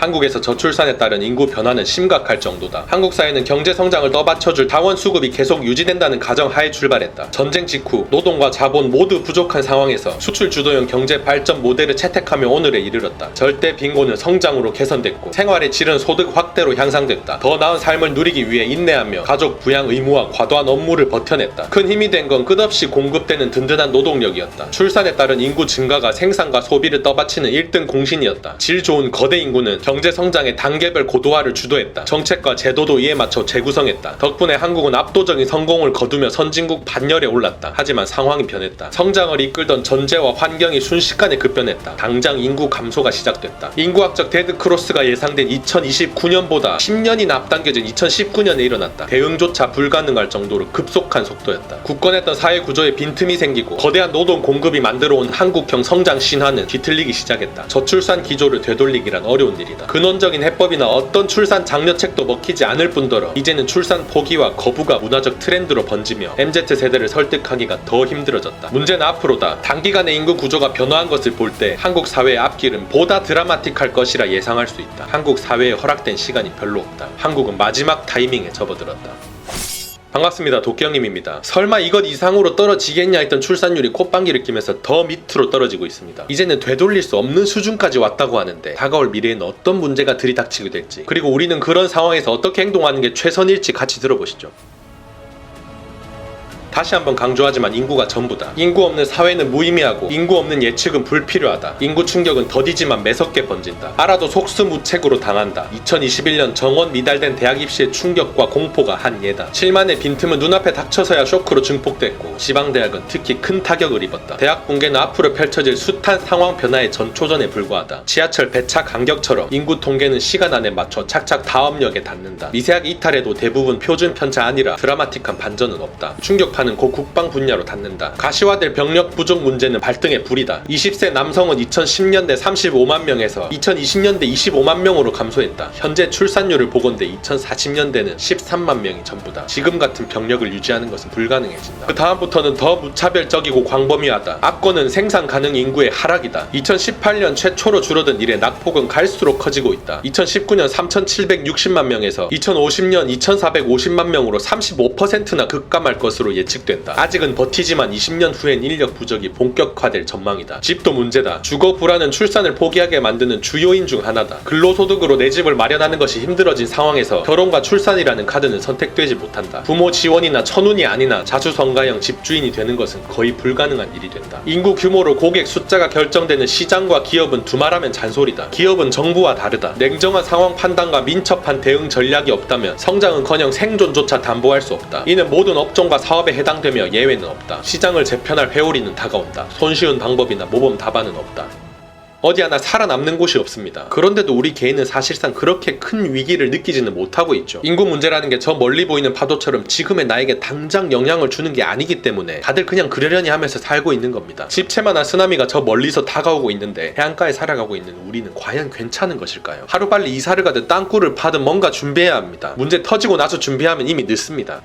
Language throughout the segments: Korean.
한국에서 저출산에 따른 인구 변화는 심각할 정도다. 한국 사회는 경제 성장을 떠받쳐줄 다원 수급이 계속 유지된다는 가정하에 출발했다. 전쟁 직후 노동과 자본 모두 부족한 상황에서 수출 주도형 경제 발전 모델을 채택하며 오늘에 이르렀다. 절대 빈곤은 성장으로 개선됐고 생활의 질은 소득 확대로 향상됐다. 더 나은 삶을 누리기 위해 인내하며 가족 부양 의무와 과도한 업무를 버텨냈다. 큰 힘이 된 건 끝없이 공급되는 든든한 노동력이었다. 출산에 따른 인구 증가가 생산과 소비를 떠받치는 1등 공신이었다. 질 좋은 거대 인구는 경제 성장의 단계별 고도화를 주도했다. 정책과 제도도 이에 맞춰 재구성했다. 덕분에 한국은 압도적인 성공을 거두며 선진국 반열에 올랐다. 하지만 상황이 변했다. 성장을 이끌던 전제와 환경이 순식간에 급변했다. 당장 인구 감소가 시작됐다. 인구학적 데드크로스가 예상된 2029년보다 10년이나 앞당겨진 2019년에 일어났다. 대응조차 불가능할 정도로 급속한 속도였다. 굳건했던 사회 구조에 빈틈이 생기고 거대한 노동 공급이 만들어온 한국형 성장 신화는 뒤틀리기 시작했다. 저출산 기조를 되돌리기란 어려운 일이다. 근원적인 해법이나 어떤 출산 장려책도 먹히지 않을 뿐더러 이제는 출산 포기와 거부가 문화적 트렌드로 번지며 MZ세대를 설득하기가 더 힘들어졌다. 문제는 앞으로다. 단기간에 인구 구조가 변화한 것을 볼 때 한국 사회의 앞길은 보다 드라마틱할 것이라 예상할 수 있다. 한국 사회에 허락된 시간이 별로 없다. 한국은 마지막 타이밍에 접어들었다. 반갑습니다. 도끼형님입니다. 설마 이것 이상으로 떨어지겠냐 했던 출산율이 콧방귀를 뀌면서 더 밑으로 떨어지고 있습니다. 이제는 되돌릴 수 없는 수준까지 왔다고 하는데 다가올 미래에는 어떤 문제가 들이닥치게 될지, 그리고 우리는 그런 상황에서 어떻게 행동하는 게 최선일지 같이 들어보시죠. 다시 한번 강조하지만 인구가 전부다. 인구 없는 사회는 무의미하고 인구 없는 예측은 불필요하다. 인구 충격은 더디지만 매섭게 번진다. 알아도 속수무책으로 당한다. 2021년 정원 미달된 대학 입시의 충격과 공포가 한 예다. 7만의 빈틈은 눈앞에 닥쳐서야 쇼크로 증폭됐고 지방대학은 특히 큰 타격을 입었다. 대학 붕괴는 앞으로 펼쳐질 숱한 상황 변화의 전초전에 불과하다. 지하철 배차 간격처럼 인구 통계는 시간 안에 맞춰 착착 다음역에 닿는다. 미세하게 이탈해도 대부분 표준 편차 아니라 드라마틱한 반전은 없다. 충격파는 곧 국방 분야로 닿는다. 가시화될 병력 부족 문제는 발등에 불이다. 20세 남성은 2010년대 35만 명에서 2020년대 25만 명으로 감소했다. 현재 출산율을 보건대 2040년대는 13만 명이 전부다. 지금 같은 병력을 유지하는 것은 불가능해진다. 그 다음부터는 더 무차별적이고 광범위하다. 압권은 생산 가능 인구의 하락이다. 2018년 최초로 줄어든 이래 낙폭은 갈수록 커지고 있다. 2019년 3,760만 명에서 2050년 2,450만 명으로 35%나 급감할 것으로 예측된다. 아직은 버티지만 20년 후엔 인력 부족이 본격화될 전망이다. 집도 문제다. 주거 불안은 출산을 포기하게 만드는 주요인 중 하나다. 근로소득으로 내 집을 마련하는 것이 힘들어진 상황에서 결혼과 출산이라는 카드는 선택되지 못한다. 부모 지원이나 천운이 아니나 자수성가형 집주인이 되는 것은 거의 불가능한 일이 된다. 인구 규모로 고객 숫자가 결정되는 시장과 기업은 두말하면 잔소리다. 기업은 정부와 다르다. 냉정한 상황 판단과 민첩한 대응 전략이 없다면 성장은커녕 생존조차 담보할 수 없다. 이는 모든 업종과 사업에 해당되며 예외는 없다. 시장을 재편할 회오리는 다가온다. 손쉬운 방법이나 모범 답안은 없다. 어디 하나 살아남는 곳이 없습니다. 그런데도 우리 개인은 사실상 그렇게 큰 위기를 느끼지는 못하고 있죠. 인구 문제라는 게 저 멀리 보이는 파도처럼 지금의 나에게 당장 영향을 주는 게 아니기 때문에 다들 그냥 그러려니 하면서 살고 있는 겁니다. 집채만한 쓰나미가 저 멀리서 다가오고 있는데 해안가에 살아가고 있는 우리는 과연 괜찮은 것일까요? 하루빨리 이사를 가든 땅굴을 파든 뭔가 준비해야 합니다. 문제 터지고 나서 준비하면 이미 늦습니다.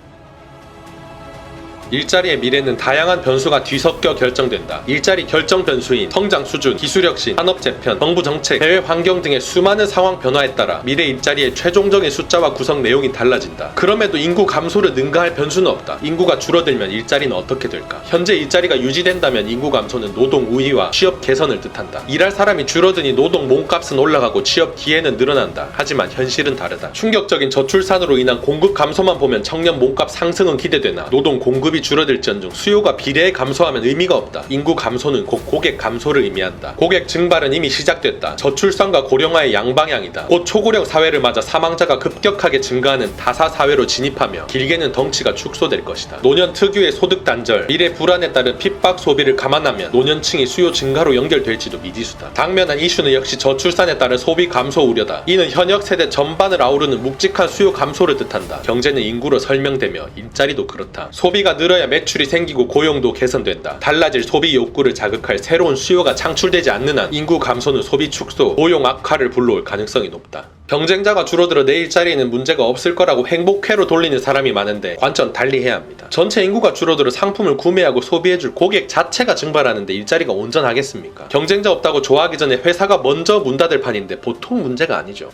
일자리의 미래는 다양한 변수가 뒤섞여 결정된다. 일자리 결정 변수인 성장 수준, 기술 혁신, 산업 재편, 정부 정책, 해외 환경 등의 수많은 상황 변화에 따라 미래 일자리의 최종적인 숫자와 구성 내용이 달라진다. 그럼에도 인구 감소를 능가할 변수는 없다. 인구가 줄어들면 일자리는 어떻게 될까? 현재 일자리가 유지된다면 인구 감소는 노동 우위와 취업 개선을 뜻한다. 일할 사람이 줄어드니 노동 몸값은 올라가고 취업 기회는 늘어난다. 하지만 현실은 다르다. 충격적인 저출산으로 인한 공급 감소만 보면 청년 몸값 상승은 기대되나 노동 공급이 줄어들지언정 수요가 비례해 감소하면 의미가 없다. 인구 감소는 곧 고객 감소를 의미한다. 고객 증발은 이미 시작됐다. 저출산과 고령화의 양방향이다. 곧 초고령 사회를 맞아 사망자가 급격하게 증가하는 다사 사회로 진입하며 길게는 덩치가 축소될 것이다. 노년 특유의 소득 단절, 미래 불안에 따른 핍박 소비를 감안하면 노년층이 수요 증가로 연결될지도 미지수다. 당면한 이슈는 역시 저출산에 따른 소비 감소 우려다. 이는 현역 세대 전반을 아우르는 묵직한 수요 감소를 뜻한다. 경제는 인구로 설명되며 일자리도 그렇다. 소비가 들어야 매출이 생기고 고용도 개선된다. 달라질 소비 욕구를 자극할 새로운 수요가 창출되지 않는 한 인구 감소는 소비 축소, 고용 악화를 불러올 가능성이 높다. 경쟁자가 줄어들어 내 일자리에는 문제가 없을 거라고 행복회로 돌리는 사람이 많은데 관점 달리해야 합니다. 전체 인구가 줄어들어 상품을 구매하고 소비해줄 고객 자체가 증발하는데 일자리가 온전하겠습니까? 경쟁자 없다고 좋아하기 전에 회사가 먼저 문 닫을 판인데 보통 문제가 아니죠.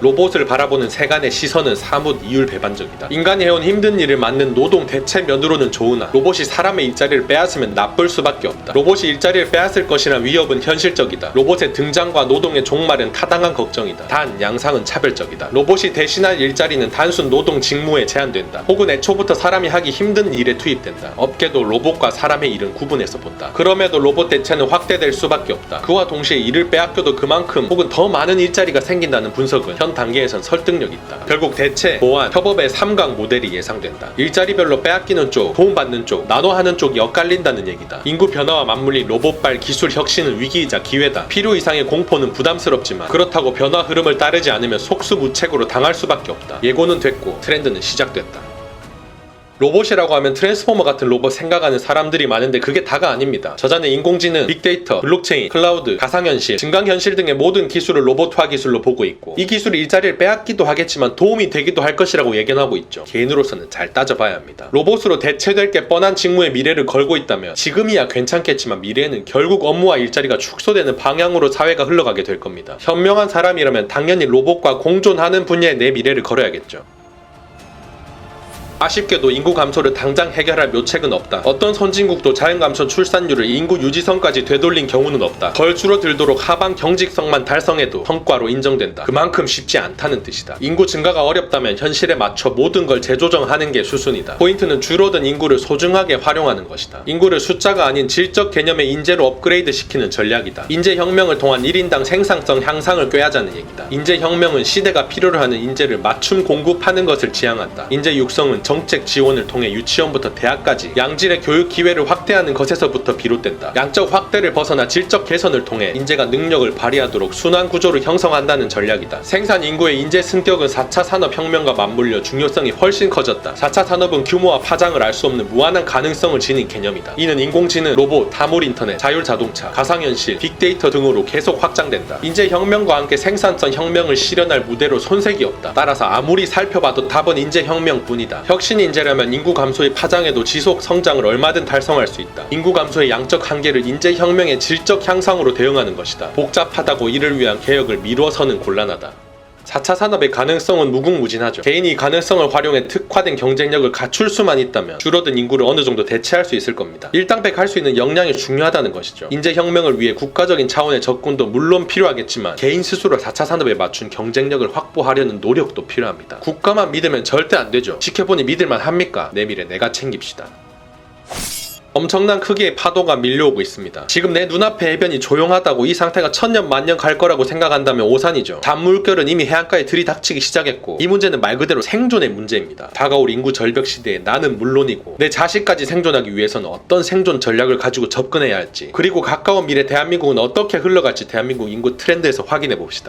로봇을 바라보는 세간의 시선은 사뭇 이율배반적이다. 인간이 해온 힘든 일을 맡는 노동 대체 면으로는 좋으나 로봇이 사람의 일자리를 빼앗으면 나쁠 수밖에 없다. 로봇이 일자리를 빼앗을 것이란 위협은 현실적이다. 로봇의 등장과 노동의 종말은 타당한 걱정이다. 단 양상은 차별적이다. 로봇이 대신할 일자리는 단순 노동 직무에 제한된다. 혹은 애초부터 사람이 하기 힘든 일에 투입된다. 업계도 로봇과 사람의 일은 구분해서 본다. 그럼에도 로봇 대체는 확대될 수밖에 없다. 그와 동시에 일을 빼앗겨도 그만큼 혹은 더 많은 일자리가 생긴다는 분석은 현 단계에선 설득력이 있다. 결국 대체, 보완, 협업의 3강 모델이 예상된다. 일자리별로 빼앗기는 쪽, 도움받는 쪽, 나눠 하는 쪽이 엇갈린다는 얘기다. 인구 변화와 맞물린 로봇발 기술 혁신은 위기이자 기회다. 필요 이상의 공포는 부담스럽지만 그렇다고 변화 흐름을 따르지 않으면 속수무책으로 당할 수밖에 없다. 예고는 됐고 트렌드는 시작됐다. 로봇이라고 하면 트랜스포머 같은 로봇 생각하는 사람들이 많은데 그게 다가 아닙니다. 저자는 인공지능, 빅데이터, 블록체인, 클라우드, 가상현실, 증강현실 등의 모든 기술을 로봇화 기술로 보고 있고 이 기술이 일자리를 빼앗기도 하겠지만 도움이 되기도 할 것이라고 예견하고 있죠. 개인으로서는 잘 따져봐야 합니다. 로봇으로 대체될 게 뻔한 직무의 미래를 걸고 있다면 지금이야 괜찮겠지만 미래에는 결국 업무와 일자리가 축소되는 방향으로 사회가 흘러가게 될 겁니다. 현명한 사람이라면 당연히 로봇과 공존하는 분야에 내 미래를 걸어야겠죠. 아쉽게도 인구 감소를 당장 해결할 묘책은 없다. 어떤 선진국도 자연감소 출산율을 인구 유지선까지 되돌린 경우는 없다. 덜 줄어들도록 하방 경직성만 달성해도 성과로 인정된다. 그만큼 쉽지 않다는 뜻이다. 인구 증가가 어렵다면 현실에 맞춰 모든 걸 재조정하는 게 수순이다. 포인트는 줄어든 인구를 소중하게 활용하는 것이다. 인구를 숫자가 아닌 질적 개념의 인재로 업그레이드 시키는 전략이다. 인재혁명을 통한 1인당 생산성 향상을 꾀하자는 얘기다. 인재혁명은 시대가 필요로 하는 인재를 맞춤 공급하는 것을 지향한다. 인재 육성은 정책 지원을 통해 유치원부터 대학까지 양질의 교육 기회를 확대하는 것에서부터 비롯된다. 양적 확대를 벗어나 질적 개선을 통해 인재가 능력을 발휘하도록 순환 구조를 형성한다는 전략이다. 생산 인구의 인재 승격은 4차 산업혁명과 맞물려 중요성이 훨씬 커졌다. 4차 산업은 규모와 파장을 알 수 없는 무한한 가능성을 지닌 개념이다. 이는 인공지능, 로봇, 다물인터넷, 자율자동차, 가상현실, 빅데이터 등으로 계속 확장된다. 인재혁명과 함께 생산성 혁명을 실현할 무대로 손색이 없다. 따라서 아무리 살펴봐도 답은 인재혁명뿐이다. 혁신 인재라면 인구 감소의 파장에도 지속 성장을 얼마든 달성할 수 있다. 인구 감소의 양적 한계를 인재 혁명의 질적 향상으로 대응하는 것이다. 복잡하다고 이를 위한 개혁을 미뤄서는 곤란하다. 4차 산업의 가능성은 무궁무진하죠. 개인이 이 가능성을 활용해 특화된 경쟁력을 갖출 수만 있다면 줄어든 인구를 어느 정도 대체할 수 있을 겁니다. 일당백할 수 있는 역량이 중요하다는 것이죠. 인재혁명을 위해 국가적인 차원의 접근도 물론 필요하겠지만 개인 스스로 4차 산업에 맞춘 경쟁력을 확보하려는 노력도 필요합니다. 국가만 믿으면 절대 안 되죠. 지켜보니 믿을만 합니까? 내 미래 내가 챙깁시다. 엄청난 크기의 파도가 밀려오고 있습니다. 지금 내 눈앞의 해변이 조용하다고 이 상태가 천년 만년 갈 거라고 생각한다면 오산이죠. 단물결은 이미 해안가에 들이닥치기 시작했고 이 문제는 말 그대로 생존의 문제입니다. 다가올 인구 절벽 시대에 나는 물론이고 내 자식까지 생존하기 위해서는 어떤 생존 전략을 가지고 접근해야 할지 그리고 가까운 미래 대한민국은 어떻게 흘러갈지 대한민국 인구 트렌드에서 확인해 봅시다.